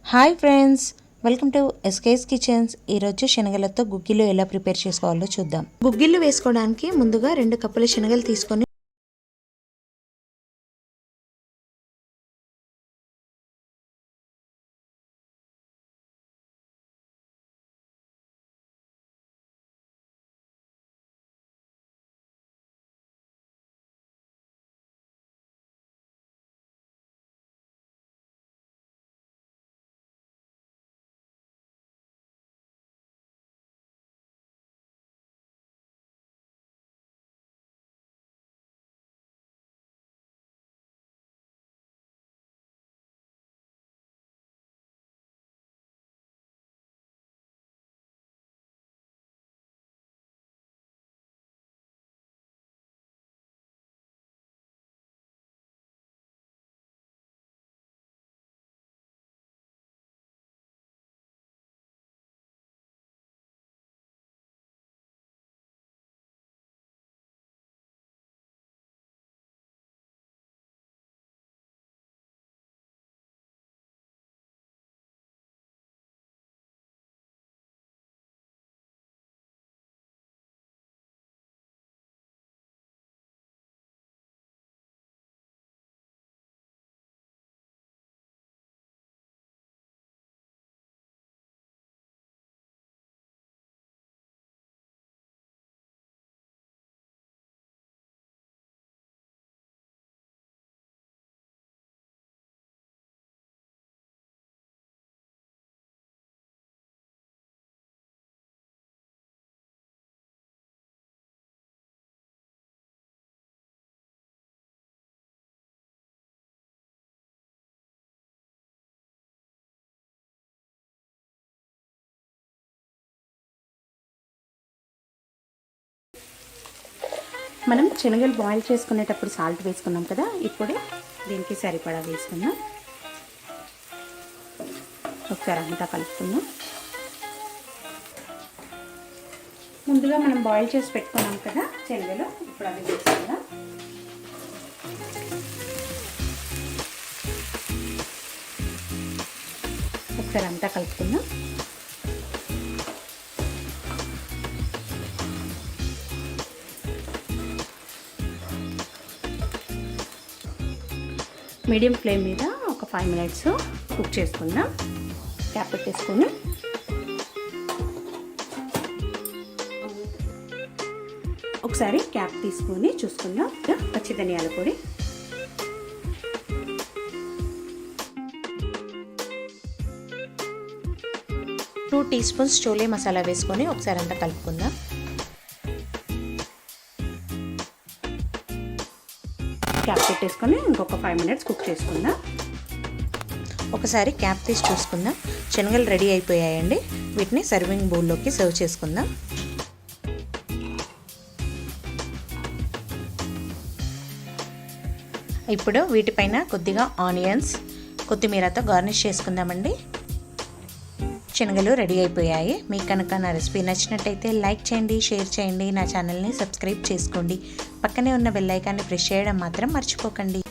Hi friends, welcome to SK's kitchens. ఈరోజు శనగలతో గుగ్గిళ్ళు ఎలా ప్రిపేర్ చేసుకోవాలో చూద్దాం. గుగ్గిళ్ళు వేసుకోవడానికి ముందుగా 2 కప్పుల శనగలు తీసుకొని మనం శనగలు బాయిల్ చేసుకునేటప్పుడు సాల్ట్ వేసుకున్నాం కదా, ఇప్పుడు దీనికి సరిపడా వేసుకుందాం. ఒకసారి అంతా కలుపుకుందాం. ముందుగా మనం బాయిల్ చేసి పెట్టుకున్నాం కదా శనగలు, ఇప్పుడు అవి వేసుకుందాం. ఒకసారి అంతా కలుపుకుందాం. మీడియం ఫ్లేమ్ మీద ఒక 5 మినిట్స్ కుక్ చేసుకుందాం. క్యాప్ పెట్టేసుకొని ఒకసారి క్యాప్ తీసుకొని చూసుకుందాం. పచ్చి ధనియాల పొడి, two teaspoons chole masala వేసుకొని ఒకసారి అంతా కలుపుకుందాం. క్యాప్ పెట్టేసుకొని ఇంకొక 5 మినిట్స్ కుక్ చేసుకుందాం. ఒకసారి క్యాప్ తీసి చూసుకుందాం. శనగలు రెడీ అయిపోయాయండి. వీటిని సర్వింగ్ బౌల్లోకి సర్వ్ చేసుకుందాం. ఇప్పుడు వీటిపైన కొద్దిగా ఆనియన్స్, కొత్తిమీరతో గార్నిష్ చేసుకుందామండి. శనగలు రెడీ అయిపోయాయి. మీకు కనుక నా రెసిపీ నచ్చినట్టయితే లైక్ చేయండి, షేర్ చేయండి, నా ఛానల్ని సబ్స్క్రైబ్ చేసుకోండి. పక్కనే ఉన్న బెల్ ఐకాన్ని ప్రెస్ చేయడం మాత్రం మర్చిపోకండి.